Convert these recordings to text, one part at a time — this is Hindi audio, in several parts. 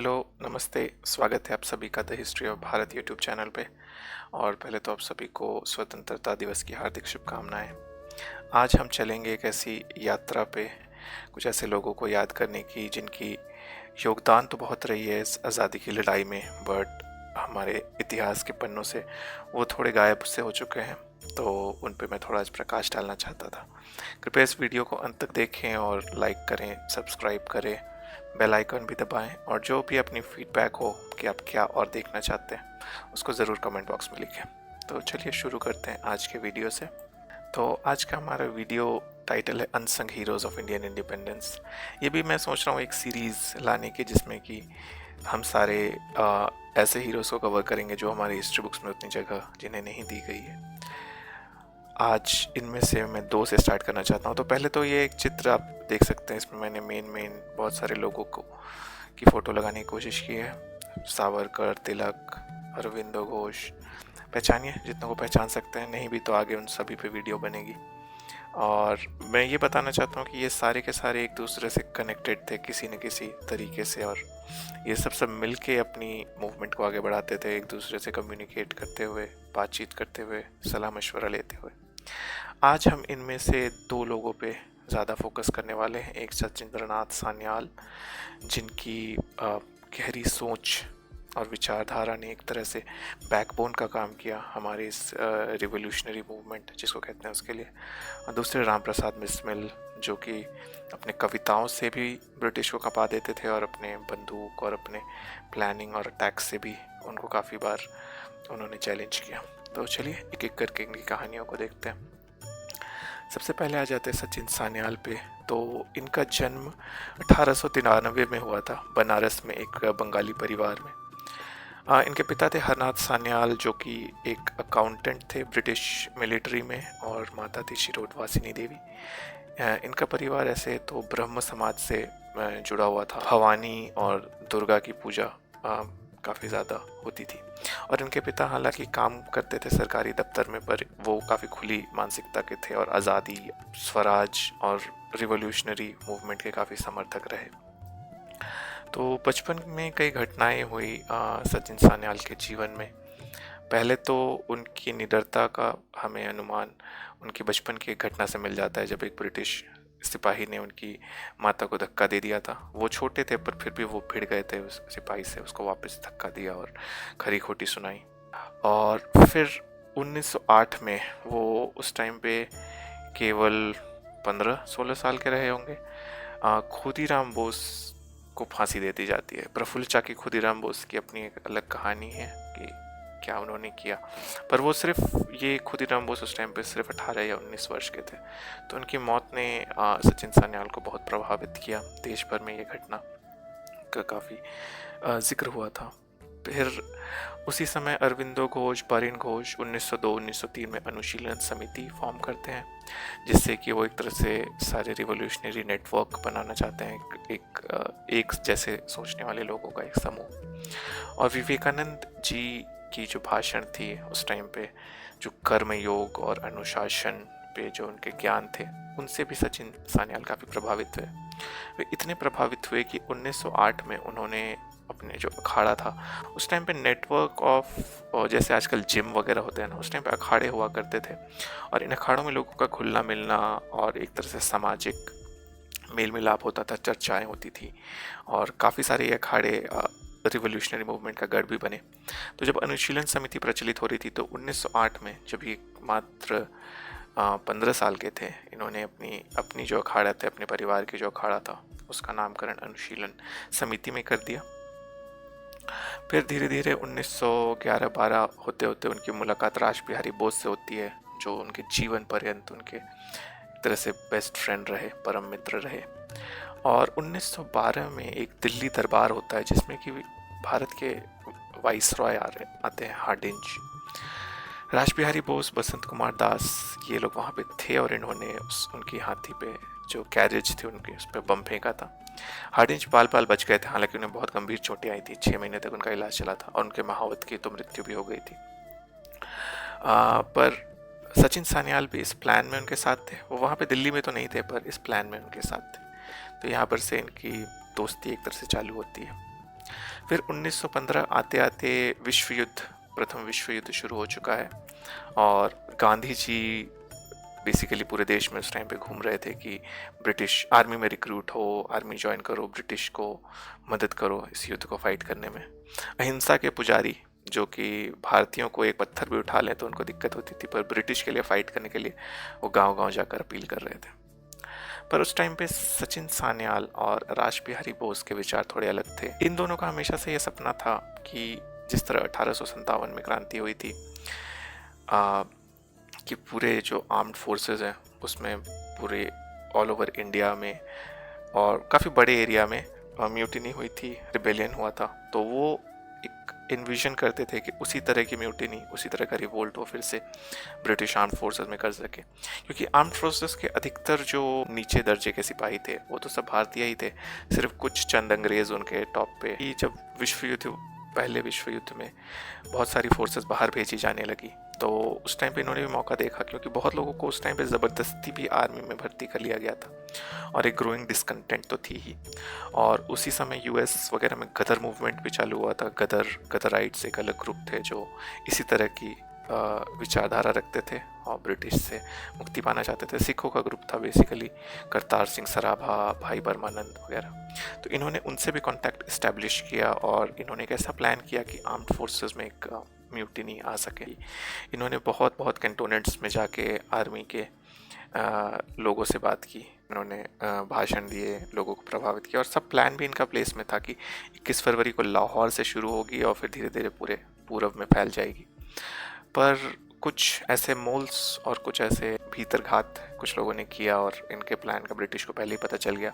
हेलो, नमस्ते। स्वागत है आप सभी का the history of Bharat YouTube channel पे। और पहले तो आप सभी को स्वतंत्रता दिवस की हार्दिक शुभकामनाएं। आज हम चलेंगे एक ऐसी यात्रा पे, कुछ ऐसे लोगों को याद करने की जिनकी योगदान तो बहुत रही है इस आज़ादी की लड़ाई में, बट हमारे इतिहास के पन्नों से वो थोड़े गायब से हो चुके हैं। तो उन पे मैं थोड़ा आज प्रकाश डालना चाहता था। कृपया इस वीडियो को अंत तक देखें और लाइक करें, सब्सक्राइब करें, बेल आइकन भी दबाएं और जो भी अपनी फीडबैक हो कि आप क्या और देखना चाहते हैं उसको ज़रूर कमेंट बॉक्स में लिखें। तो चलिए शुरू करते हैं आज के वीडियो से। तो आज का हमारा वीडियो टाइटल है unsung heroes of Indian independence. ये भी मैं सोच रहा हूँ एक सीरीज़ लाने की जिसमें कि हम सारे ऐसे हीरोज़ को कवर करेंगे जो हमारी हिस्ट्री बुक्स में उतनी जगह जिन्हें नहीं दी गई है। आज इनमें से मैं 2 से स्टार्ट करना चाहता हूँ। तो पहले तो ये एक चित्र आप देख सकते हैं, इसमें मैंने मेन बहुत सारे लोगों को की फ़ोटो लगाने की कोशिश की है। सावरकर, तिलक, अरविंदो घोष। पहचानिए जितनों को पहचान सकते हैं, नहीं भी तो आगे उन सभी पे वीडियो बनेगी। और मैं ये बताना चाहता हूँ कि ये सारे के सारे एक दूसरे से कनेक्टेड थे किसी न किसी तरीके से, और ये सब मिल के अपनी मूवमेंट को आगे बढ़ाते थे, एक दूसरे से कम्युनिकेट करते हुए, बातचीत करते हुए, सलाह मशवरा लेते हुए। आज हम इनमें से 2 लोगों पे ज़्यादा फोकस करने वाले हैं। एक सचिंद्रनाथ सान्याल, जिनकी गहरी सोच और विचारधारा ने एक तरह से बैकबोन का काम किया हमारे इस रिवोल्यूशनरी मूवमेंट जिसको कहते हैं उसके लिए। और दूसरे राम प्रसाद बिस्मिल, जो कि अपने कविताओं से भी ब्रिटिश को खपा देते थे और अपने बंदूक और अपने प्लानिंग और अटैक्स से भी उनको काफ़ी बार उन्होंने चैलेंज किया। तो चलिए एक एक करके इनकी कहानियों को देखते हैं। सबसे पहले आ जाते हैं सचिन सान्याल पे। तो इनका जन्म 1893 में हुआ था बनारस में एक बंगाली परिवार में। इनके पिता थे हरनाथ सान्याल, जो कि एक अकाउंटेंट थे ब्रिटिश मिलिट्री में, और माता थी शिरोडवासिनी देवी। इनका परिवार ऐसे तो ब्रह्म समाज से जुड़ा हुआ था। भवानी और दुर्गा की पूजा काफ़ी ज़्यादा होती थी। और इनके पिता हालांकि काम करते थे सरकारी दफ्तर में, पर वो काफ़ी खुली मानसिकता के थे और आज़ादी, स्वराज और रिवोल्यूशनरी मूवमेंट के काफ़ी समर्थक रहे। तो बचपन में कई घटनाएं हुई सचिन सान्याल के जीवन में। पहले तो उनकी निडरता का हमें अनुमान उनकी बचपन की एक घटना से मिल जाता है, जब एक ब्रिटिश सिपाही ने उनकी माता को धक्का दे दिया था। वो छोटे थे पर फिर भी वो भिड़ गए थे उस सिपाही से, उसको वापस धक्का दिया और खरी खोटी सुनाई। और फिर 1908 में वो उस टाइम पे केवल 15-16 साल के रहे होंगे। खुदीराम बोस को फांसी दे दी जाती है। प्रफुल्ल चाकी खुदीराम बोस की अपनी एक अलग कहानी है कि क्या उन्होंने किया, पर वो सिर्फ ये खुदीराम बोस उस टाइम पे सिर्फ 18 या 19 वर्ष के थे। तो उनकी मौत ने सचिन सान्याल को बहुत प्रभावित किया। देश भर में ये घटना का काफ़ी जिक्र हुआ था। फिर उसी समय अरविंदो घोष, बारिन घोष 1902-1903 में अनुशीलन समिति फॉर्म करते हैं, जिससे कि वो एक तरह से सारे रिवोल्यूशनरी नेटवर्क बनाना चाहते हैं, एक जैसे सोचने वाले लोगों का एक समूह। और विवेकानंद जी की जो भाषण थी उस टाइम पे, जो कर्म योग और अनुशासन पे जो उनके ज्ञान थे, उनसे भी सचिन सान्याल काफ़ी प्रभावित हुए। वे इतने प्रभावित हुए कि 1908 में उन्होंने अपने जो अखाड़ा था, उस टाइम पे नेटवर्क ऑफ, जैसे आजकल जिम वगैरह होते हैं ना, उस टाइम पे अखाड़े हुआ करते थे। और इन अखाड़ों में लोगों का घुलना मिलना और एक तरह से सामाजिक मेल मिलाप होता था, चर्चाएं होती थी, और काफ़ी सारे ये अखाड़े रिवोल्यूशनरी मूवमेंट का गढ़ भी बने। तो जब अनुशीलन समिति प्रचलित हो रही थी, तो 1908 में जब ये मात्र 15 साल के थे, इन्होंने अपनी जो अखाड़ा थे, अपने परिवार के जो अखाड़ा था, उसका नामकरण अनुशीलन समिति में कर दिया। फिर धीरे धीरे 1911-12 होते होते उनकी मुलाकात रासबिहारी बोस से होती है, जो उनके जीवन पर्यंत उनके एक तरह से बेस्ट फ्रेंड रहे, परम मित्र रहे। और 1912 में एक दिल्ली दरबार होता है जिसमें कि भारत के वाइसरॉय आते हैं, हार्डिंज। रासबिहारी बोस, बसंत कुमार दास, ये लोग वहाँ पे थे, और इन्होंने उनकी हाथी पे जो कैरियज थी उनके, उस पर बम फेंका था। हार्डिंज बाल बच गए थे, हालांकि उन्हें बहुत गंभीर चोटें आई थी। 6 महीने तक उनका इलाज चला था और उनके महावत की तो मृत्यु भी हो गई थी। पर सचिन सान्याल भी इस प्लान में उनके साथ थे। वो वहाँ पे दिल्ली में तो नहीं थे, पर इस प्लान में उनके साथ थे। तो यहाँ पर से इनकी दोस्ती एक तरह से चालू होती है। फिर 1915 आते आते विश्व युद्ध, प्रथम विश्व युद्ध शुरू हो चुका है और गांधी जी बेसिकली पूरे देश में उस टाइम पे घूम रहे थे कि ब्रिटिश आर्मी में रिक्रूट हो, आर्मी ज्वाइन करो, ब्रिटिश को मदद करो इस युद्ध को फाइट करने में। अहिंसा के पुजारी जो कि भारतीयों को एक पत्थर भी उठा लें तो उनको दिक्कत होती थी, पर ब्रिटिश के लिए फाइट करने के लिए वो गांव गांव जाकर अपील कर रहे थे। पर उस टाइम पे सचिन सान्याल और रास बिहारी बोस के विचार थोड़े अलग थे। इन दोनों का हमेशा से ये सपना था कि जिस तरह 1857 में क्रांति हुई थी कि पूरे जो आर्म्ड फोर्सेस हैं उसमें पूरे ऑल ओवर इंडिया में और काफ़ी बड़े एरिया में म्यूटिनी हुई थी, रिबेलियन हुआ था, तो वो एक इन्विजन करते थे कि उसी तरह की म्यूटिनी, उसी तरह का रिवोल्ट वो फिर से ब्रिटिश आर्म्ड फोर्सेस में कर सके। क्योंकि आर्म्ड फोर्सेस के अधिकतर जो नीचे दर्जे के सिपाही थे वो तो सब भारतीय ही थे, सिर्फ कुछ चंद अंग्रेज उनके टॉप पे। जब विश्व युद्ध, पहले विश्व युद्ध में बहुत सारी फोर्सेस बाहर भेजी जाने लगी तो उस टाइम पे इन्होंने भी मौका देखा, क्योंकि बहुत लोगों को उस टाइम पे ज़बरदस्ती भी आर्मी में भर्ती कर लिया गया था और एक ग्रोइंग डिसकंटेंट तो थी ही। और उसी समय यूएस वगैरह में गदर मूवमेंट भी चालू हुआ था। गदराइट्स एक अलग ग्रुप थे जो इसी तरह की विचारधारा रखते थे और ब्रिटिश से मुक्ति पाना चाहते थे। सिखों का ग्रुप था बेसिकली, करतार सिंह सराभा, भाई परमानंद वगैरह। तो इन्होंने उनसे भी कांटेक्ट इस्टेब्लिश किया और इन्होंने एक ऐसा प्लान किया कि आर्म्ड फोर्सेस में एक म्यूटिनी आ सके। इन्होंने बहुत बहुत कैंटोनेंट्स में जाके आर्मी के लोगों से बात की, इन्होंने भाषण दिए, लोगों को प्रभावित किया और सब प्लान भी इनका प्लेस में था कि 21 फरवरी को लाहौर से शुरू होगी और फिर धीरे धीरे पूरे पूरब में फैल जाएगी। पर कुछ ऐसे मोल्स और कुछ ऐसे भीतरघात कुछ लोगों ने किया और इनके प्लान का ब्रिटिश को पहले ही पता चल गया।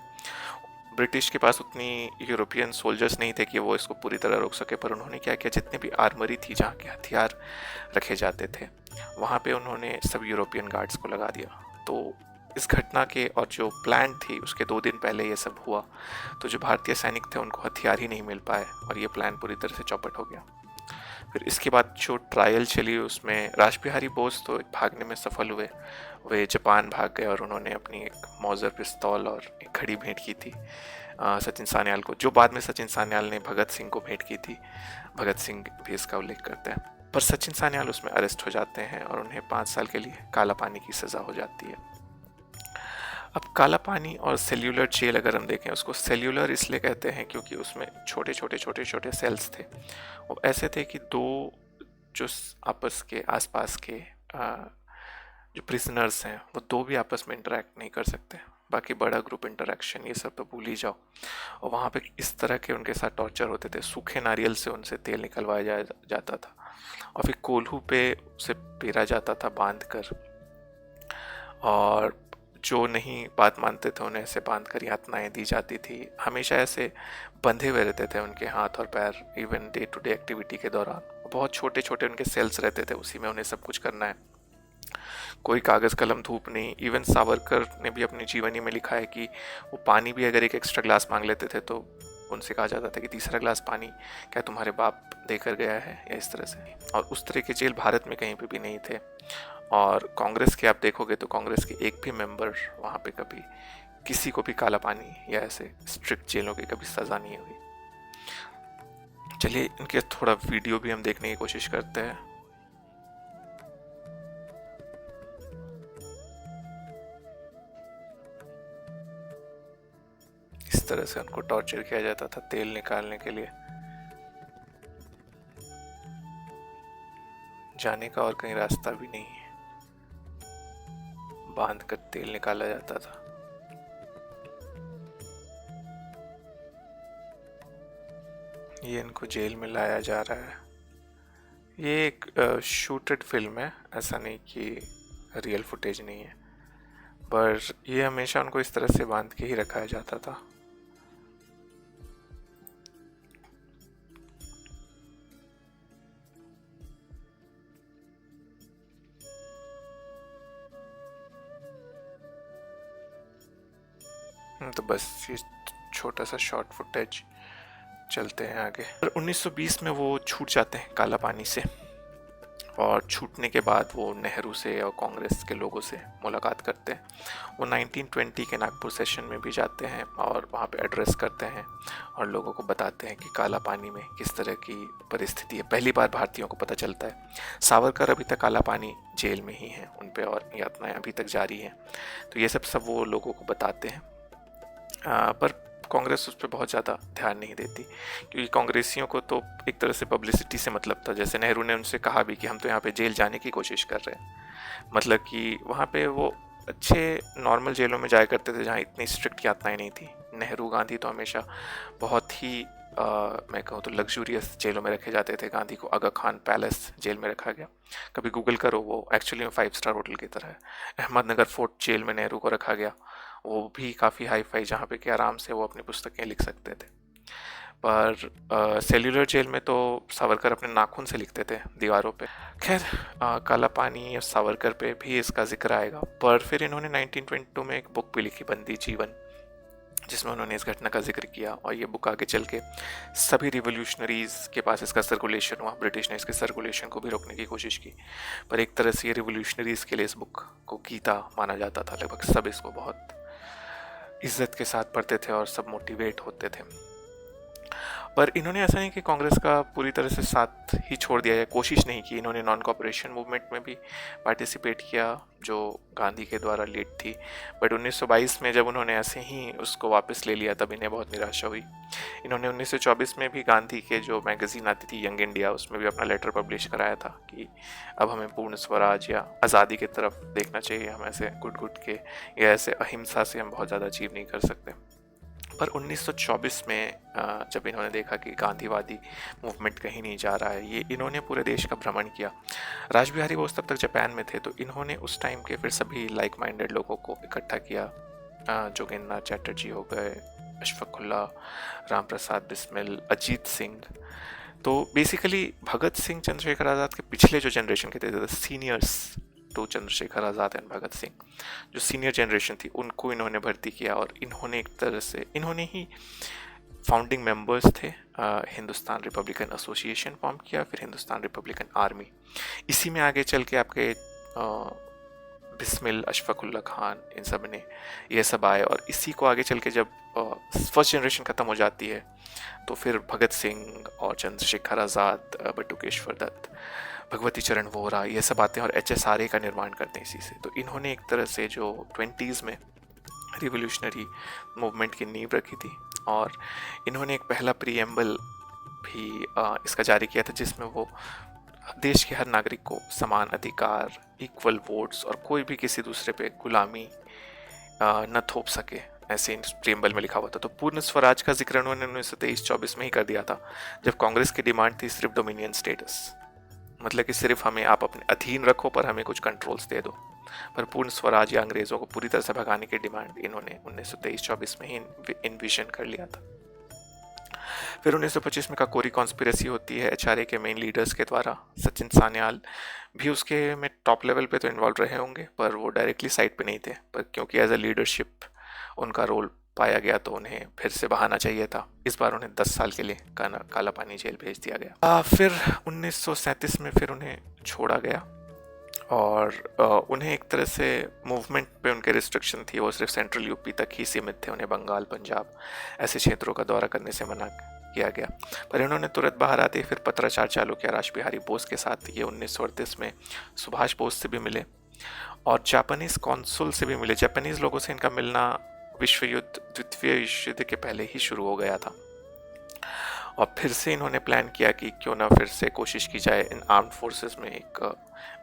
ब्रिटिश के पास उतनी यूरोपियन सोल्जर्स नहीं थे कि वो इसको पूरी तरह रोक सके, पर उन्होंने क्या किया, जितने भी आर्मरी थी जहाँ के हथियार रखे जाते थे वहाँ पे उन्होंने सब यूरोपियन गार्ड्स को लगा दिया। तो इस घटना के और जो प्लान थी उसके 2 दिन पहले ये सब हुआ, तो जो भारतीय सैनिक थे उनको हथियार ही नहीं मिल पाए और ये प्लान पूरी तरह से चौपट हो गया। फिर इसके बाद जो ट्रायल चली उसमें रास बिहारी बोस तो भागने में सफल हुए, वे जापान भाग गए और उन्होंने अपनी एक मौजर पिस्तौल और एक घड़ी भेंट की थी सचिन सान्याल को, जो बाद में सचिन सान्याल ने भगत सिंह को भेंट की थी। भगत सिंह भी इसका उल्लेख करते हैं। पर सचिन सान्याल उसमें अरेस्ट हो जाते हैं और उन्हें 5 साल के लिए काला पानी की सज़ा हो जाती है। अब काला पानी और सेल्यूलर जेल अगर हम देखें, उसको सेल्यूलर इसलिए कहते हैं क्योंकि उसमें छोटे छोटे सेल्स थे। वो ऐसे थे कि दो जो आपस के आसपास के जो प्रिजनर्स हैं वो दो भी आपस में इंटरेक्ट नहीं कर सकते, बाकी बड़ा ग्रुप इंटरेक्शन ये सब तो भूल ही जाओ। और वहाँ पे इस तरह के उनके साथ टॉर्चर होते थे, सूखे नारियल से उनसे तेल निकलवाया जाता था और फिर कोल्हू पे उसे पेरा जाता था बांध कर, और जो नहीं बात मानते थे उन्हें ऐसे बांध कर यातनाएं दी जाती थी। हमेशा ऐसे बंधे हुए रहते थे उनके हाथ और पैर, even day to day activity के दौरान। बहुत छोटे छोटे उनके सेल्स रहते थे, उसी में उन्हें सब कुछ करना है, कोई कागज़ कलम धूप नहीं। इवन सावरकर ने भी अपनी जीवनी में लिखा है कि वो पानी भी अगर एक एक्स्ट्रा ग्लास मांग लेते थे तो उनसे कहा जाता था कि तीसरा ग्लास पानी क्या तुम्हारे बाप देकर गया है, या इस तरह से। और उस तरह के जेल भारत में कहीं पे भी नहीं थे। और कांग्रेस के आप देखोगे तो कांग्रेस के एक भी मेंबर वहाँ पे कभी किसी को भी काला पानी या ऐसे स्ट्रिक्ट जेलों की कभी सज़ा नहीं हुई। चलिए इनके थोड़ा वीडियो भी हम देखने की कोशिश करते हैं। इस तरह से उनको टॉर्चर किया जाता था तेल निकालने के लिए। जाने का और कहीं रास्ता भी नहीं है, बांध कर तेल निकाला जाता था। ये इनको जेल में लाया जा रहा है। ये एक शूटेड फिल्म है, ऐसा नहीं कि रियल फुटेज नहीं है, पर ये हमेशा उनको इस तरह से बांध के ही रखा जाता था। तो बस ये छोटा सा शॉर्ट फुटेज, चलते हैं आगे। 1920 में वो छूट जाते हैं काला पानी से। और छूटने के बाद वो नेहरू से और कांग्रेस के लोगों से मुलाकात करते हैं। वो 1920 के नागपुर सेशन में भी जाते हैं और वहाँ पे एड्रेस करते हैं और लोगों को बताते हैं कि काला पानी में किस तरह की परिस्थिति है। पहली बार भारतीयों को पता चलता है। सावरकर अभी तक काला पानी जेल में ही हैं, उन पे और यातनाएं अभी तक जारी हैं। तो ये सब वो लोगों को बताते हैं। पर कांग्रेस उस पर बहुत ज़्यादा ध्यान नहीं देती, क्योंकि कांग्रेसियों को तो एक तरह से पब्लिसिटी से मतलब था। जैसे नेहरू ने उनसे कहा भी कि हम तो यहाँ पे जेल जाने की कोशिश कर रहे हैं, मतलब कि वहाँ पे वो अच्छे नॉर्मल जेलों में जाया करते थे जहाँ इतनी स्ट्रिक्ट यातनाएं नहीं थी। नेहरू गांधी तो हमेशा बहुत ही मैं कहूँ तो लग्जूरियस जेलों में रखे जाते थे। गांधी को आगा खान पैलेस जेल में रखा गया, कभी गूगल करो, वो एक्चुअली में 5 स्टार होटल की तरह है। अहमदनगर फोर्ट जेल में नेहरू को रखा गया, वो भी काफ़ी हाई फाई, जहाँ पे कि आराम से वो अपनी पुस्तकें लिख सकते थे। पर सेल्यूलर जेल में तो सावरकर अपने नाखून से लिखते थे दीवारों पे। खैर, काला पानी या सावरकर पे भी इसका जिक्र आएगा। पर फिर इन्होंने 1922 में एक बुक भी लिखी, बंदी जीवन, जिसमें उन्होंने इस घटना का जिक्र किया। और ये बुक आगे चल के सभी रिवोल्यूशनरीज के पास इसका सर्कुलेशन हुआ। ब्रिटिश ने इसके सर्कुलेशन को भी रोकने की कोशिश की, पर एक तरह से ये रिवोल्यूशनरीज के लिए इस बुक को गीता माना जाता था। लगभग सब इसको बहुत इज्जत के साथ पढ़ते थे और सब मोटिवेट होते थे। पर इन्होंने ऐसा नहीं कि कांग्रेस का पूरी तरह से साथ ही छोड़ दिया या कोशिश नहीं की। इन्होंने नॉन कॉपरेशन मूवमेंट में भी पार्टिसिपेट किया, जो गांधी के द्वारा लीड थी। बट 1922 में जब उन्होंने ऐसे ही उसको वापस ले लिया, तब इन्हें बहुत निराशा हुई। इन्होंने 1924 में भी गांधी के जो मैगजीन आती थी यंग इंडिया, उसमें भी अपना लेटर पब्लिश कराया था कि अब हमें पूर्ण स्वराज या आज़ादी की तरफ देखना चाहिए। हम ऐसे गुट के या ऐसे अहिंसा से हम बहुत ज़्यादा अचीव नहीं कर सकते। पर 1924 में जब इन्होंने देखा कि गांधीवादी मूवमेंट कहीं नहीं जा रहा है, ये इन्होंने पूरे देश का भ्रमण किया। रासबिहारी बोस तब तक जापान में थे, तो इन्होंने उस टाइम के फिर सभी लाइक माइंडेड लोगों को इकट्ठा किया। जोगेंद्र नाथ चैटर्जी हो गए, अशफाकुल्ला, राम प्रसाद बिस्मिल, अजीत सिंह। तो बेसिकली भगत सिंह, चंद्रशेखर आज़ाद के पिछले जो जनरेशन के थे, seniors to Chandrashekhar Azad and Bhagat Singh, जो सीनियर जनरेशन थी, उनको इन्होंने भर्ती किया। और इन्होंने एक तरह से इन्होंने ही फाउंडिंग मेंबर्स थे। हिंदुस्तान रिपब्लिकन एसोसिएशन फॉर्म किया, फिर हिंदुस्तान रिपब्लिकन आर्मी। इसी में आगे चल के आपके बिस्मिल, अशफाकुल्ला खान, इन सब ने ये सब आए। और इसी को आगे चल के जब फर्स्ट जनरेशन ख़त्म हो जाती है, तो फिर भगत सिंह और चंद्रशेखर आज़ाद, बटुकेश्वर दत्त, भगवती चरण वोहरा, ये सब आते हैं और HSRA का निर्माण करते हैं इसी से। तो इन्होंने एक तरह से जो 20s में रिवोल्यूशनरी मूवमेंट की नींव रखी थी। और इन्होंने एक पहला प्रीएम्बल भी इसका जारी किया था, जिसमें वो देश के हर नागरिक को समान अधिकार, इक्वल वोट्स और कोई भी किसी दूसरे पे गुलामी न थोप सके, ऐसे इन प्रीएम्बल में लिखा हुआ था। तो पूर्ण स्वराज का जिक्र उन्होंने 1923-24 में ही कर दिया था, जब कांग्रेस की डिमांड थी सिर्फ डोमिनियन स्टेटस, मतलब कि सिर्फ हमें आप अपने अधीन रखो पर हमें कुछ कंट्रोल्स दे दो। पर पूर्ण स्वराज या अंग्रेज़ों को पूरी तरह से भगाने की डिमांड इन्होंने 1923-24 में ही इन्विजन कर लिया था। फिर 1925 में काकोरी कॉन्स्पिरेसी होती है HRA के मेन लीडर्स के द्वारा। सचिन सान्याल भी उसके में टॉप लेवल पे तो इन्वॉल्व रहे होंगे, पर वो डायरेक्टली साइड पे नहीं थे। पर क्योंकि एज अ लीडरशिप उनका रोल पाया गया, तो उन्हें फिर से बहाना चाहिए था। इस बार उन्हें 10 साल के लिए काला पानी जेल भेज दिया गया। फिर 1937 में फिर उन्हें छोड़ा गया और उन्हें एक तरह से मूवमेंट पे उनके रिस्ट्रिक्शन थी, वो सिर्फ सेंट्रल यूपी तक ही सीमित थे। उन्हें बंगाल, पंजाब ऐसे क्षेत्रों का दौरा करने से मना किया गया। पर इन्होंने तुरंत बाहर आते फिर पत्राचार चालू किया रासबिहारी बोस के साथ। ये 1938 में सुभाष बोस से भी मिले और जापानीज कॉन्सुल से भी मिले। जापानीज लोगों से इनका मिलना विश्व युद्ध, द्वितीय विश्व युद्ध के पहले ही शुरू हो गया था। और फिर से इन्होंने प्लान किया कि क्यों ना फिर से कोशिश की जाए इन आर्म्ड फोर्सेस में एक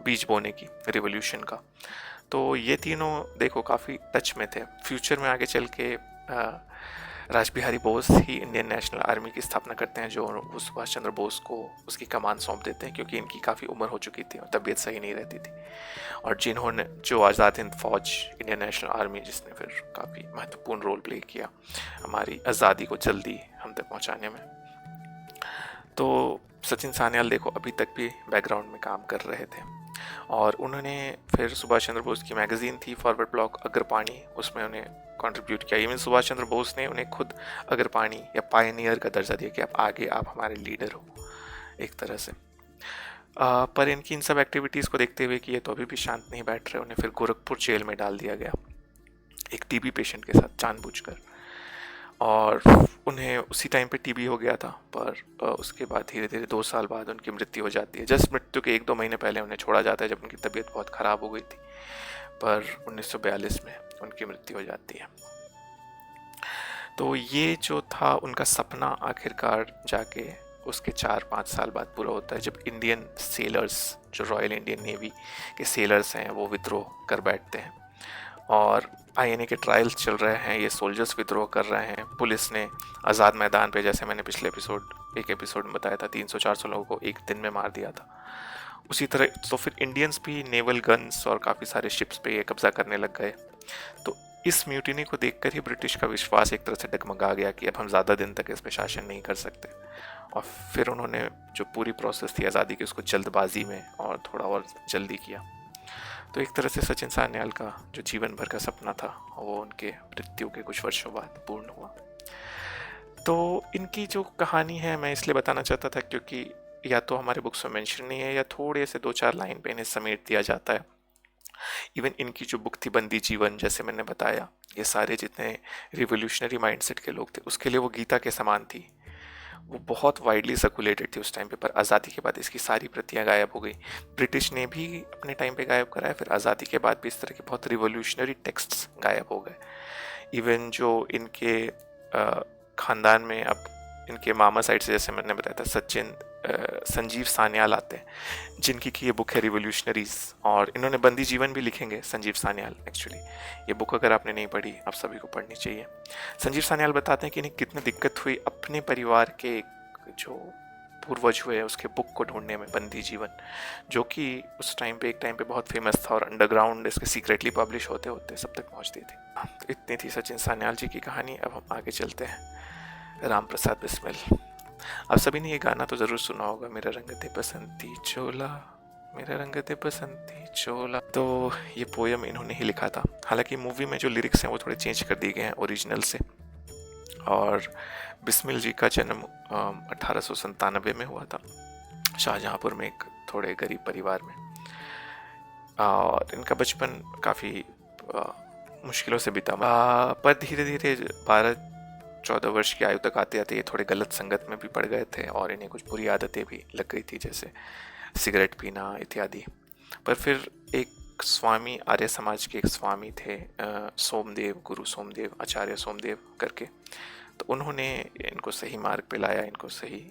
बीज बोने की, रिवोल्यूशन का। तो ये तीनों देखो काफ़ी टच में थे। फ्यूचर में आगे चल के रासबिहारी बोस ही इंडियन नेशनल आर्मी की स्थापना करते हैं, जो सुभाष चंद्र बोस को उसकी कमान सौंप देते हैं, क्योंकि इनकी काफ़ी उम्र हो चुकी थी और तबीयत सही नहीं रहती थी। और जिन्होंने जो आज़ाद हिंद फौज, इंडियन नेशनल आर्मी, जिसने फिर काफ़ी महत्वपूर्ण रोल प्ले किया हमारी आज़ादी को जल्दी हम तक पहुँचाने में। तो सचिन सान्याल देखो अभी तक भी बैकग्राउंड में काम कर रहे थे। और उन्होंने फिर सुभाष चंद्र बोस की मैगज़ीन थी फॉरवर्ड ब्लॉक अग्रपाणी, उसमें उन्हें कंट्रीब्यूट किया। इवन सुभाष चंद्र बोस ने उन्हें खुद अग्रपाणी या पायनियर का दर्जा दिया कि आप आगे, आप हमारे लीडर हो एक तरह से। पर इनकी इन सब एक्टिविटीज़ को देखते हुए कि ये तो अभी भी शांत नहीं बैठ रहे, उन्हें फिर गोरखपुर जेल में डाल दिया गया एक टीबी पेशेंट के साथ जानबूझकर। और उन्हें उसी टाइम पे टीबी हो गया था, पर उसके बाद धीरे धीरे 2 साल बाद उनकी मृत्यु हो जाती है। जस्ट मृत्यु के 1-2 महीने पहले उन्हें छोड़ा जाता है जब उनकी तबीयत बहुत ख़राब हो गई थी, पर 1942 में उनकी मृत्यु हो जाती है। तो ये जो था उनका सपना आखिरकार जाके उसके 4-5 साल बाद पूरा होता है, जब इंडियन सेलर्स, जो रॉयल इंडियन नेवी के सेलर्स हैं, वो विद्रोह कर बैठते हैं और आईएनए के ट्रायल्स चल रहे हैं, ये सोल्जर्स विद्रोह कर रहे हैं। पुलिस ने आज़ाद मैदान पे, जैसे मैंने पिछले एक एपिसोड में बताया था, 300-400 लोगों को एक दिन में मार दिया था। उसी तरह तो फिर इंडियंस भी नेवल गन्स और काफ़ी सारे शिप्स पे ये कब्जा करने लग गए। तो इस म्यूटिनी को देखकर ही ब्रिटिश का विश्वास एक तरह से डगमगा गया कि अब हम ज़्यादा दिन तक इस पे शासन नहीं कर सकते, और फिर उन्होंने जो पूरी प्रोसेस थी आज़ादी की उसको जल्दबाजी में और थोड़ा और जल्दी किया। तो एक तरह से सचिन सान्याल का जो जीवन भर का सपना था वो उनके मृत्यु के कुछ वर्षों बाद पूर्ण हुआ। तो इनकी जो कहानी है मैं इसलिए बताना चाहता था क्योंकि या तो हमारे बुक्स में मेंशन नहीं है या थोड़े से 2-4 लाइन पे इन्हें समेट दिया जाता है। इवन इनकी जो बुक थी बंदी जीवन, जैसे मैंने बताया, ये सारे जितने रिवोल्यूशनरी माइंडसेट के लोग थे उसके लिए वो गीता के समान थी। वो बहुत वाइडली सर्कुलेटेड थी उस टाइम पे, पर आज़ादी के बाद इसकी सारी प्रतियां गायब हो गई। ब्रिटिश ने भी अपने टाइम पे गायब कराया, फिर आज़ादी के बाद भी इस तरह के बहुत रिवोल्यूशनरी टेक्स्ट्स गायब हो गए। इवन जो इनके ख़ानदान में अब इनके मामा साइड से, जैसे मैंने बताया था, संजीव सान्याल आते हैं जिनकी की ये बुक है रिवोल्यूशनरीज, और इन्होंने बंदी जीवन भी लिखेंगे संजीव सान्याल। एक्चुअली ये बुक अगर आपने नहीं पढ़ी आप सभी को पढ़नी चाहिए। संजीव सान्याल बताते हैं कि इन्हें कितनी दिक्कत हुई अपने परिवार के जो पूर्वज हुए उसके बुक को ढूंढने में, बंदी जीवन, जो कि उस टाइम पे एक टाइम पे बहुत फेमस था और अंडरग्राउंड इसके सीक्रेटली पब्लिश होते होते सब तक पहुंचती थी। तो इतनी थी सचिन सान्याल जी की कहानी। अब हम आगे चलते हैं। राम प्रसाद बिस्मिल। आप सभी ने ये गाना तो ज़रूर सुना होगा, मेरा रंग दे बसंती चोला, मेरा रंग दे बसंती चोला। तो ये पोयम इन्होंने ही लिखा था। हालांकि मूवी में जो लिरिक्स हैं वो थोड़े चेंज कर दिए गए हैं ओरिजिनल से। और बिस्मिल जी का जन्म 1897 में हुआ था शाहजहाँपुर में, एक थोड़े गरीब परिवार में। और इनका बचपन काफ़ी मुश्किलों से बीता, पर धीरे धीरे 12-14 वर्ष की आयु तक आते आते ये थोड़े गलत संगत में भी पड़ गए थे और इन्हें कुछ बुरी आदतें भी लग गई थी, जैसे सिगरेट पीना इत्यादि। पर फिर एक स्वामी, आर्य समाज के एक स्वामी थे, सोमदेव, गुरु सोमदेव, आचार्य सोमदेव करके, तो उन्होंने इनको सही मार्ग पे लाया, इनको सही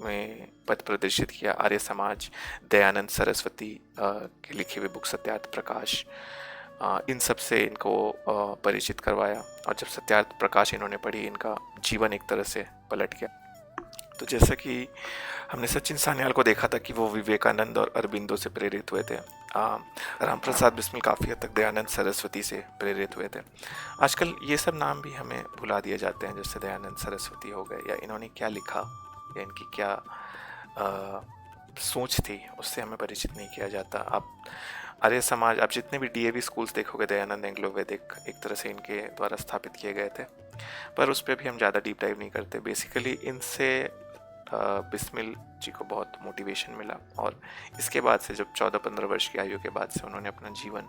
में पथ प्रदर्शित किया। आर्य समाज, दयानंद सरस्वती के लिखे हुए बुक सत्यार्थ प्रकाश, इन सब से इनको परिचित करवाया। और जब सत्यार्थ प्रकाश इन्होंने पढ़ी, इनका जीवन एक तरह से पलट गया। तो जैसा कि हमने सचिन सान्याल को देखा था कि वो विवेकानंद और अरबिंदो से प्रेरित हुए थे, राम प्रसाद बिस्मिल काफ़ी हद तक दयानंद सरस्वती से प्रेरित हुए थे। आजकल ये सब नाम भी हमें भुला दिए जाते हैं, जैसे दयानंद सरस्वती हो गए, या इन्होंने क्या लिखा या इनकी क्या सोच थी उससे हमें परिचित नहीं किया जाता। आप आर्य समाज, आप जितने भी डीएवी स्कूल्स देखोगे दयानंद एंग्लो वैदिक एक तरह से इनके द्वारा स्थापित किए गए थे, पर उस पर भी हम ज़्यादा डीप डाइव नहीं करते। बेसिकली इनसे बिस्मिल जी को बहुत मोटिवेशन मिला, और इसके बाद से जब 14-15 वर्ष की आयु के बाद से उन्होंने अपना जीवन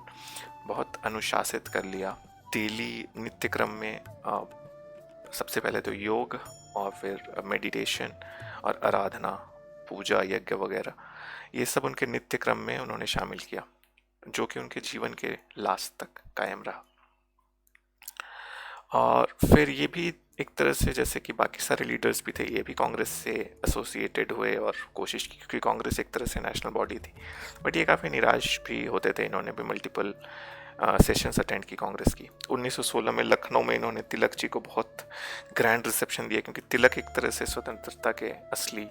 बहुत अनुशासित कर लिया। डेली नित्य क्रम में सबसे पहले तो योग, और फिर मेडिटेशन और आराधना, पूजा, यज्ञ वगैरह, ये सब उनके नित्य क्रम में उन्होंने शामिल किया, जो कि उनके जीवन के लास्ट तक कायम रहा। और फिर ये भी एक तरह से, जैसे कि बाकी सारे लीडर्स भी थे, ये भी कांग्रेस से एसोसिएटेड हुए और कोशिश की, क्योंकि कांग्रेस एक तरह से नेशनल बॉडी थी। बट ये काफ़ी निराश भी होते थे। इन्होंने भी मल्टीपल सेशंस अटेंड की कांग्रेस की। 1916 में लखनऊ में इन्होंने तिलक जी को बहुत ग्रैंड रिसेप्शन दिया, क्योंकि तिलक एक तरह से स्वतंत्रता के असली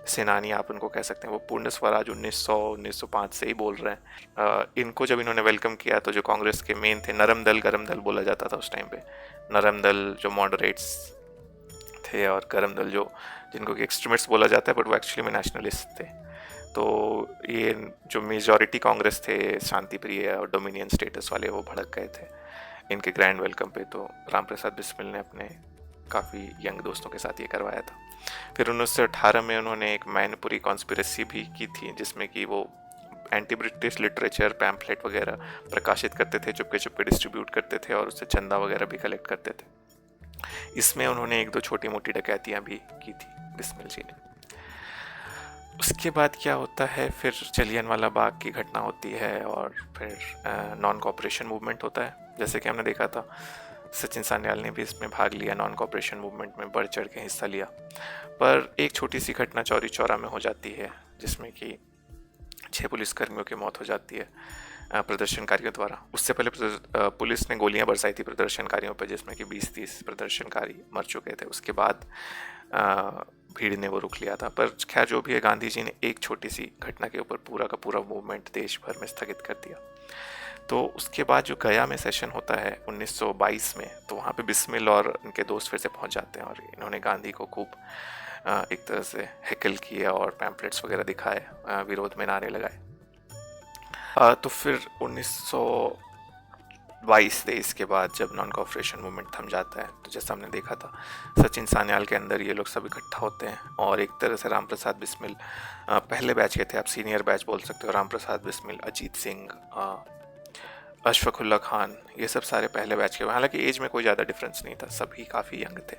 सेनानी आप उनको कह सकते हैं। वो पूर्ण स्वराज 1905 से ही बोल रहे हैं। इनको जब इन्होंने वेलकम किया तो जो कांग्रेस के मेन थे, नरम दल गरम दल बोला जाता था उस टाइम पे। नरम दल जो मॉडरेट्स थे, और गरम दल जो जिनको कि एक्सट्रीमिस्ट्स बोला जाता है, बट वो एक्चुअली में नेशनलिस्ट थे। तो ये जो मेजॉरिटी कांग्रेस थे, शांति प्रिय और डोमिनियन स्टेटस वाले, वो भड़क गए थे इनके ग्रैंड वेलकम पे। तो राम प्रसाद बिस्मिल ने अपने काफ़ी यंग दोस्तों के साथ ये करवाया था। फिर 1918 में उन्होंने एक मैनपुरी कॉन्स्पिरेसी भी की थी, जिसमें कि वो एंटी ब्रिटिश लिटरेचर पैम्फलेट वगैरह प्रकाशित करते थे, चुपके चुपके डिस्ट्रीब्यूट करते थे और उससे चंदा वगैरह भी कलेक्ट करते थे। इसमें उन्होंने एक दो छोटी मोटी डकैतियां भी की थी बिस्मिल जी ने। उसके बाद क्या होता है, फिर जलियांवाला बाग की घटना होती है और फिर नॉन कॉपरेशन मूवमेंट होता है। जैसे कि हमने देखा था, सचिन सान्याल ने भी इसमें भाग लिया, नॉन कॉपरेशन मूवमेंट में बढ़ चढ़ के हिस्सा लिया। पर एक छोटी सी घटना चौरी चौरा में हो जाती है, जिसमें कि 6 पुलिसकर्मियों की मौत हो जाती है प्रदर्शनकारियों द्वारा। उससे पहले पुलिस ने गोलियां बरसाई थी प्रदर्शनकारियों पर, जिसमें कि 20-30 प्रदर्शनकारी मर चुके थे। उसके बाद भीड़ ने वो रुक लिया था। पर खैर जो भी है, गांधी जी ने एक छोटी सी घटना के ऊपर पूरा का पूरा मूवमेंट देश भर में स्थगित कर दिया। तो उसके बाद जो गया में सेशन होता है 1922 में, तो वहाँ पे बिस्मिल और उनके दोस्त फिर से पहुँच जाते हैं और इन्होंने गांधी को खूब एक तरह से हैकल किया और पैम्पलेट्स वगैरह दिखाए, विरोध में नारे लगाए। तो फिर 1922-23 के बाद जब नॉन कॉपरेशन मूवमेंट थम जाता है, तो जैसा हमने देखा था, सचिन सान्याल के अंदर ये लोग सब इकट्ठा होते हैं और एक तरह से राम प्रसाद बिस्मिल पहले बैच के थे, आप सीनियर बैच बोल सकते हो। राम प्रसाद बिस्मिल, अजीत सिंह, अशफाकुल्ला खान, ये सब सारे पहले बैच के हुए। हालांकि एज में कोई ज़्यादा डिफरेंस नहीं था, सभी काफ़ी यंग थे।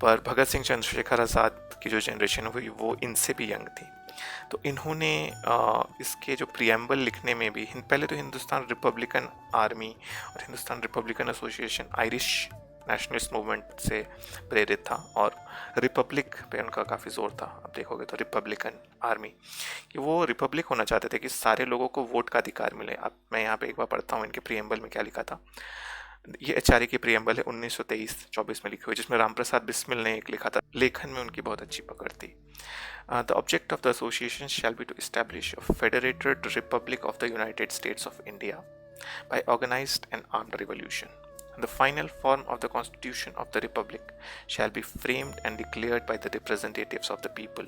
पर भगत सिंह, चंद्रशेखर आज़ाद की जो जनरेशन हुई वो इनसे भी यंग थी। तो इन्होंने इसके जो प्रियम्बल लिखने में भी, पहले तो हिंदुस्तान रिपब्लिकन आर्मी और Hindustan Republican association Irish nationalist movement से प्रेरित था और रिपब्लिक पे उनका काफ़ी जोर था। आप देखोगे तो रिपब्लिकन आर्मी, कि वो रिपब्लिक होना चाहते थे कि सारे लोगों को वोट का अधिकार मिले। अब मैं यहाँ पे एक बार पढ़ता हूँ इनके प्रियम्बल में क्या लिखा था। ये एचआरए की प्रियम्बल है 1923-24 में लिखी हुई, जिसमें रामप्रसाद बिस्मिल ने एक लिखा था। लेखन में उनकी बहुत अच्छी पकड़ थी। The object of the association shall be to establish a federated republic of the United States of India by organized and armed revolution. The final form of the constitution of the republic shall be framed and declared by the representatives of the people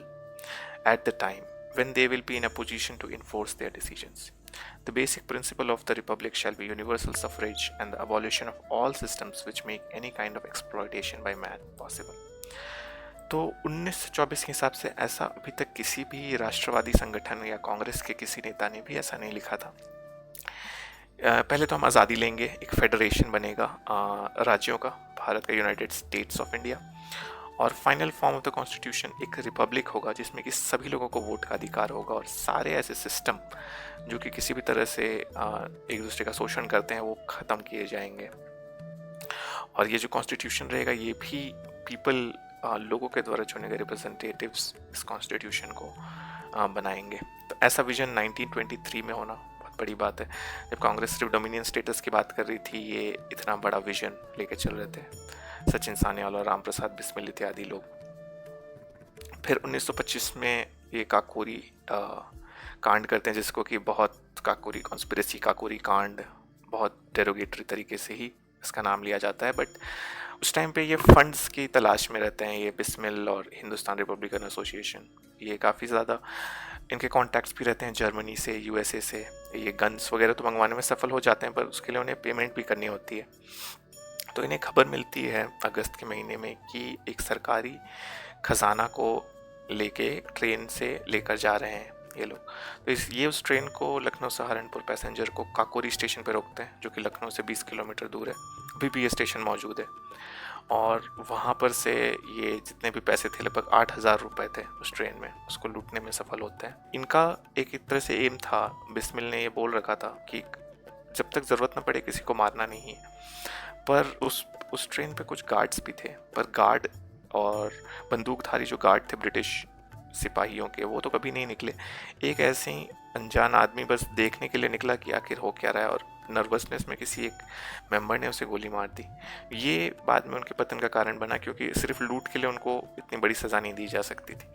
at the time when they will be in a position to enforce their decisions. The basic principle of the republic shall be universal suffrage and the abolition of all systems which make any kind of exploitation by man possible. तो 1924 के हिसाब से ऐसा अभी तक किसी भी राष्ट्रवादी संगठन या कांग्रेस के किसी नेता ने भी ऐसा नहीं लिखा था। पहले तो हम आज़ादी लेंगे, एक फेडरेशन बनेगा राज्यों का, भारत का, यूनाइटेड स्टेट्स ऑफ इंडिया, और final form of the constitution एक रिपब्लिक होगा जिसमें कि सभी लोगों को वोट का अधिकार होगा और सारे ऐसे सिस्टम जो कि किसी भी तरह से एक दूसरे का शोषण करते हैं वो ख़त्म किए जाएंगे। और ये जो कॉन्स्टिट्यूशन रहेगा ये भी पीपल, लोगों के द्वारा चुने गए रिप्रेजेंटेटिव्स इस कॉन्स्टिट्यूशन को बनाएंगे। तो ऐसा विजन 1923 में होना बहुत बड़ी बात है। जब कांग्रेस सिर्फ डोमिनियन स्टेटस की बात कर रही थी, ये इतना बड़ा विजन लेके चल रहे थे सचिन सान्याल और राम प्रसाद बिस्मिल इत्यादि लोग। फिर 1925 में ये काकोरी कांड करते हैं, जिसको कि बहुत काकोरी कॉन्स्पिरेसी, काकोरी कांड, बहुत डेरोगेटरी तरीके से ही इसका नाम लिया जाता है। बट उस टाइम पे ये फंड्स की तलाश में रहते हैं, ये बिस्मिल और हिंदुस्तान रिपब्लिकन एसोसिएशन। ये काफ़ी ज़्यादा इनके कॉन्टैक्ट्स भी रहते हैं जर्मनी से, यूएसए से। ये गन्स वगैरह तो मंगवाने में सफल हो जाते हैं, पर उसके लिए उन्हें पेमेंट भी करनी होती है। तो इन्हें खबर मिलती है अगस्त के महीने में कि एक सरकारी खजाना को लेके ट्रेन से लेकर जा रहे हैं ये लोग। तो ये उस ट्रेन को लखनऊ सहारनपुर पैसेंजर को काकोरी स्टेशन पे रोकते हैं, जो कि लखनऊ से 20 किलोमीटर दूर है। अभी भी ये स्टेशन मौजूद है। और वहाँ पर से ये जितने भी पैसे थे, लगभग 8,000 रुपये थे उस ट्रेन में, उसको लूटने में सफल होते हैं। इनका एक तरह से एम था, बिस्मिल ने ये बोल रखा था कि जब तक ज़रूरत न पड़े किसी को मारना नहीं है। पर उस ट्रेन पे कुछ गार्ड्स भी थे, पर गार्ड और बंदूकधारी जो गार्ड थे ब्रिटिश सिपाहियों के, वो तो कभी नहीं निकले। एक ऐसे ही अनजान आदमी बस देखने के लिए निकला कि आखिर हो क्या रहा है, और नर्वसनेस में किसी एक मेंबर ने उसे गोली मार दी। ये बाद में उनके पतन का कारण बना, क्योंकि सिर्फ लूट के लिए उनको इतनी बड़ी सज़ा नहीं दी जा सकती थी।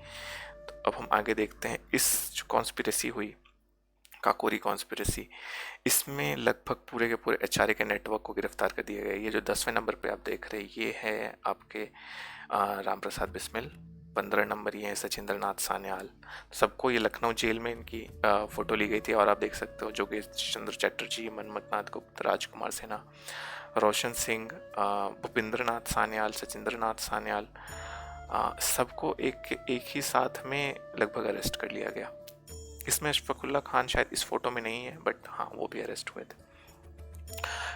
तो अब हम आगे देखते हैं। इस जो कॉन्स्पिरेसी हुई, काकोरी कॉन्स्पिरेसी, इसमें लगभग पूरे के पूरे एचआरए के नेटवर्क को गिरफ्तार कर दिया गया। ये जो 10वें नंबर पे आप देख रहे हैं, ये है आपके राम प्रसाद बिस्मिल। 15 नंबर ये है सचिंद्र नाथ सान्याल। सबको ये लखनऊ जेल में इनकी फ़ोटो ली गई थी, और आप देख सकते हो जोगेश चंद्र चटर्जी, मनमथ नाथ गुप्त, राजकुमार सिन्हा, रोशन सिंह, भूपिंद्र नाथ सान्याल, सचिंद्र नाथ सान्याल, सबको एक ही साथ में लगभग अरेस्ट कर लिया गया। इसमें अशफाकुल्ला खान शायद इस फोटो में नहीं है, बट हाँ वो भी अरेस्ट हुए थे।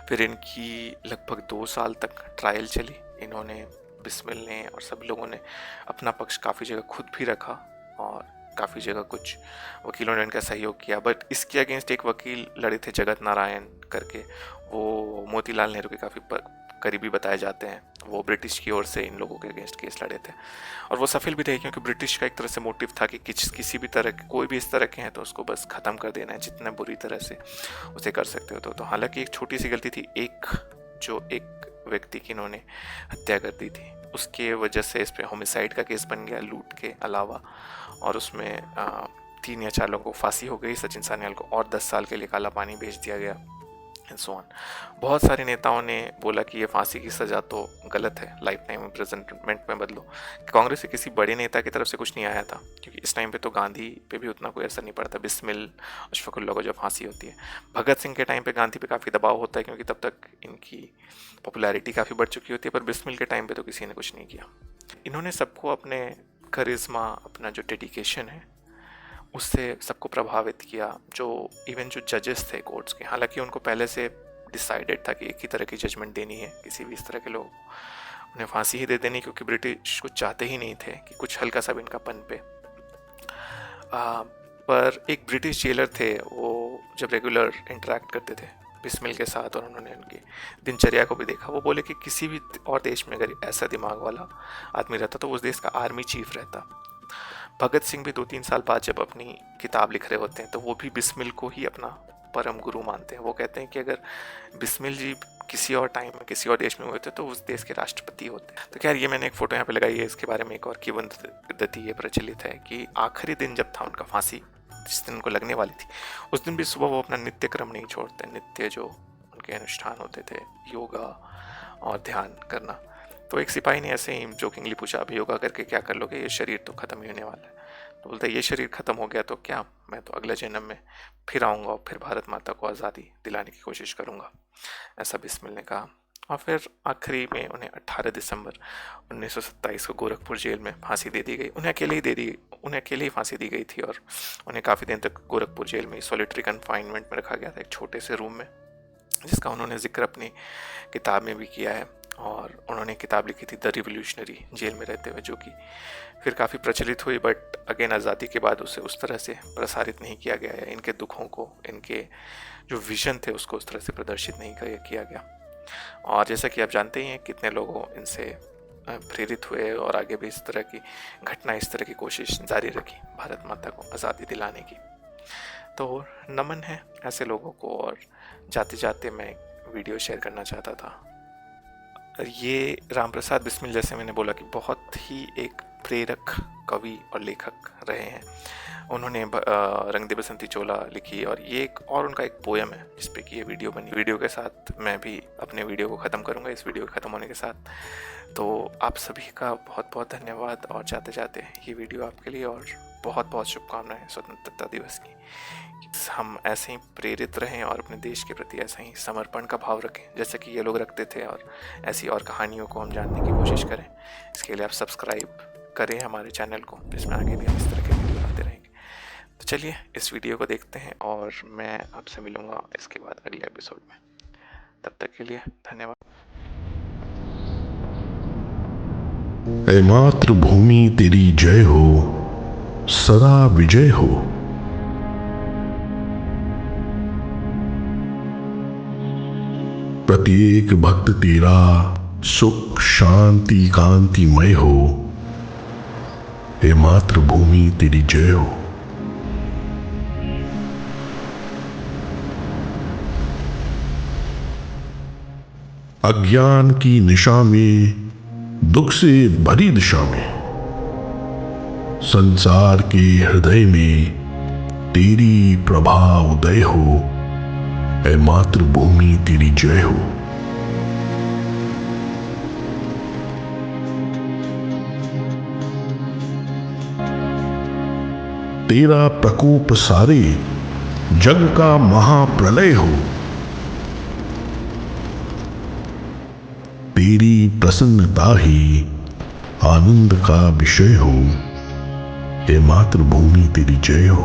फिर इनकी लगभग 2 साल तक ट्रायल चली। इन्होंने, बिस्मिल ने और सब लोगों ने अपना पक्ष काफ़ी जगह खुद भी रखा और काफ़ी जगह कुछ वकीलों ने इनका सहयोग किया, बट इसके अगेंस्ट एक वकील लड़े थे जगत नारायण करके। वो मोतीलाल नेहरू के काफ़ी करीबी बताए जाते हैं। वो ब्रिटिश की ओर से इन लोगों के अगेंस्ट केस लड़े थे और वो सफल भी रहे, क्योंकि ब्रिटिश का एक तरह से मोटिव था कि किसी भी तरह के, कोई भी इस तरह के हैं तो उसको बस ख़त्म कर देना है, जितना बुरी तरह से उसे कर सकते हो। तो हालांकि एक छोटी सी गलती थी, एक व्यक्ति की इन्होंने हत्या कर दी थी, उसके वजह से इस पर होमिसाइड का केस बन गया लूट के अलावा, और उसमें 3 या 4 लोगों को फांसी हो गई, सचिन सान्याल को और 10 साल के लिए काला पानी भेज दिया गया एंड सो ऑन। बहुत सारे नेताओं ने बोला कि ये फांसी की सज़ा तो गलत है, लाइफ टाइम इम्प्रिजनमेंट में बदलो। कांग्रेस से किसी बड़े नेता की तरफ से कुछ नहीं आया था, क्योंकि इस टाइम पे तो गांधी पे भी उतना कोई असर नहीं पड़ता। बिस्मिल, अशफाकुल्ला को जब फांसी होती है, भगत सिंह के टाइम पे गांधी पे काफ़ी दबाव होता है, क्योंकि तब तक इनकी पॉपुलैरिटी काफ़ी बढ़ चुकी होती है, पर बिस्मिल के टाइम पे तो किसी ने कुछ नहीं किया। इन्होंने सबको अपने करिश्मा, अपना जो डेडिकेशन है उससे सबको प्रभावित किया। जो इवन जो जजेस थे कोर्ट्स के, हालांकि उनको पहले से डिसाइडेड था कि एक ही तरह की जजमेंट देनी है किसी भी इस तरह के लोगों को, उन्हें फांसी ही दे देनी, क्योंकि ब्रिटिश कुछ चाहते ही नहीं थे कि कुछ हल्का सा भी इनका पन पे। पर एक ब्रिटिश जेलर थे, वो जब रेगुलर इंटरेक्ट करते थे बिस्मिल के साथ और उन्होंने उनकी दिनचर्या को भी देखा, वो बोले कि किसी भी और देश में अगर ऐसा दिमाग वाला आदमी रहता तो उस देश का आर्मी चीफ रहता। भगत सिंह भी 2-3 साल बाद जब अपनी किताब लिख रहे होते हैं तो वो भी बिस्मिल को ही अपना परम गुरु मानते हैं। वो कहते हैं कि अगर बिस्मिल जी किसी और टाइम में किसी और देश में हुए थे तो उस देश के राष्ट्रपति होते। तो खैर ये मैंने एक फ़ोटो यहाँ पे लगाई है, इसके बारे में एक और किंवदंती ये प्रचलित है कि आखिरी दिन जब था उनका फांसी, जिस दिन उनको लगने वाली थी, उस दिन भी सुबह वो अपना नित्य क्रम नहीं छोड़ते। नित्य जो उनके अनुष्ठान होते थे, योगा और ध्यान करना। तो एक सिपाही ने ऐसे ही जोकिंगली पूछा, अब योगा करके क्या कर लोगे, ये शरीर तो ख़त्म ही होने वाला है। तो बोलता है ये शरीर ख़त्म हो गया तो क्या, मैं तो अगले जन्म में फिर आऊँगा और फिर भारत माता को आज़ादी दिलाने की कोशिश करूँगा, ऐसा बिस्मिल ने कहा। और फिर आखिरी में उन्हें 18 दिसंबर 1927 को गोरखपुर जेल में फांसी दे दी गई। उन्हें अकेले ही फांसी दी गई थी और उन्हें काफ़ी दिन तक गोरखपुर जेल में सॉलिटरी कन्फाइनमेंट में रखा गया था, एक छोटे से रूम में, जिसका उन्होंने जिक्र अपनी किताब में भी किया है। और उन्होंने किताब लिखी थी द रिवोल्यूशनरी जेल में रहते हुए, जो कि फिर काफ़ी प्रचलित हुई, बट अगेन आज़ादी के बाद उसे उस तरह से प्रसारित नहीं किया गया, या इनके दुखों को, इनके जो विजन थे उसको उस तरह से प्रदर्शित नहीं किया गया। और जैसा कि आप जानते ही हैं कितने लोगों इनसे प्रेरित हुए और आगे भी इस तरह की घटना, इस तरह की कोशिश जारी रखी भारत माता को आज़ादी दिलाने की। तो नमन है ऐसे लोगों को, और जाते जाते मैं वीडियो शेयर करना चाहता था। ये राम प्रसाद बिस्मिल, जैसे मैंने बोला कि बहुत ही एक प्रेरक कवि और लेखक रहे हैं। उन्होंने रंग दे बसंती चोला लिखी, और ये उनका एक पोयम है जिस पे कि ये वीडियो बनी। वीडियो के साथ मैं भी अपने वीडियो को ख़त्म करूँगा, इस वीडियो के ख़त्म होने के साथ। तो आप सभी का बहुत बहुत धन्यवाद, और जाते जाते ये वीडियो आपके लिए, और बहुत बहुत शुभकामनाएं स्वतंत्रता दिवस की। हम ऐसे ही प्रेरित रहें और अपने देश के प्रति ऐसा ही समर्पण का भाव रखें जैसे कि ये लोग रखते थे, और ऐसी और कहानियों को हम जानने की कोशिश करें। इसके लिए आप सब्सक्राइब करें हमारे चैनल को, जिसमें आगे भी हम इस तरह के वीडियो लाते रहेंगे। तो चलिए इस वीडियो को देखते हैं, और मैं आपसे मिलूँगा इसके बाद अगले एपिसोड में। तब तक के लिए धन्यवाद। ऐ मातृभूमि तेरी जय हो, सदा विजय हो। प्रत्येक भक्त तेरा सुख शांति कांतिमय हो। हे मातृभूमि तेरी जय हो। अज्ञान की निशा में, दुख से भरी दिशा में, संसार के हृदय में तेरी प्रभा उदय हो। ऐ मातृभूमि तेरी जय हो। तेरा प्रकोप सारे जग का महाप्रलय हो। तेरी प्रसन्नता ही आनंद का विषय हो, हे मातृभूमि तेरी जय हो।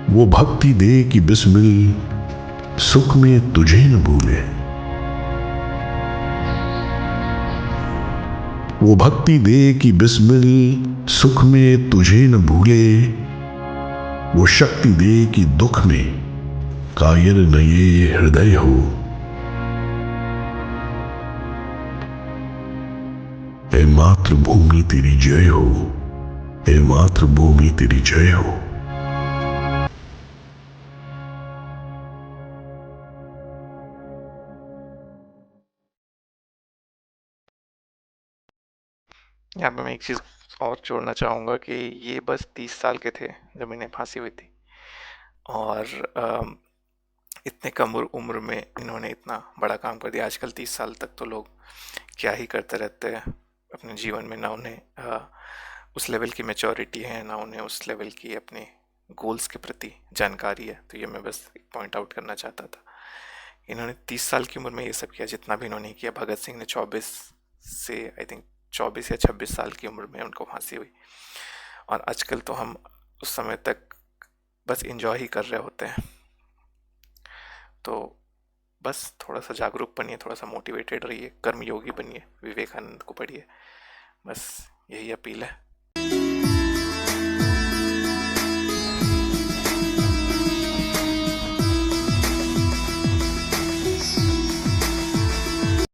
वो भक्ति दे कि बिस्मिल सुख में तुझे न भूले। वो भक्ति दे कि बिस्मिल सुख में तुझे न भूले। वो शक्ति दे कि दुख में कायर न ये हृदय हो। हे मातृभूमि तेरी जय हो, हे मातृभूमि तेरी जय हो। यहाँ पे मैं एक चीज़ और जोड़ना चाहूँगा कि ये बस 30 साल के थे जब इन्हें फांसी हुई थी, और इतने कम उम्र में इन्होंने इतना बड़ा काम कर दिया। आजकल 30 साल तक तो लोग क्या ही करते रहते हैं अपने जीवन में, ना उन्हें उस लेवल की मैच्योरिटी है, ना उन्हें उस लेवल की अपने गोल्स के प्रति जानकारी है। तो ये मैं बस पॉइंट आउट करना चाहता था। इन्होंने 30 साल की उम्र में ये सब किया जितना भी इन्होंने किया। भगत सिंह ने 24 से आई थिंक 24 या 26 साल की उम्र में उनको फांसी हुई, और आजकल तो हम उस समय तक बस इंजॉय ही कर रहे होते हैं। तो बस थोड़ा सा जागरूक बनिए, थोड़ा सा मोटिवेटेड रहिए, कर्मयोगी बनिए, विवेकानंद को पढ़िए। बस यही अपील है।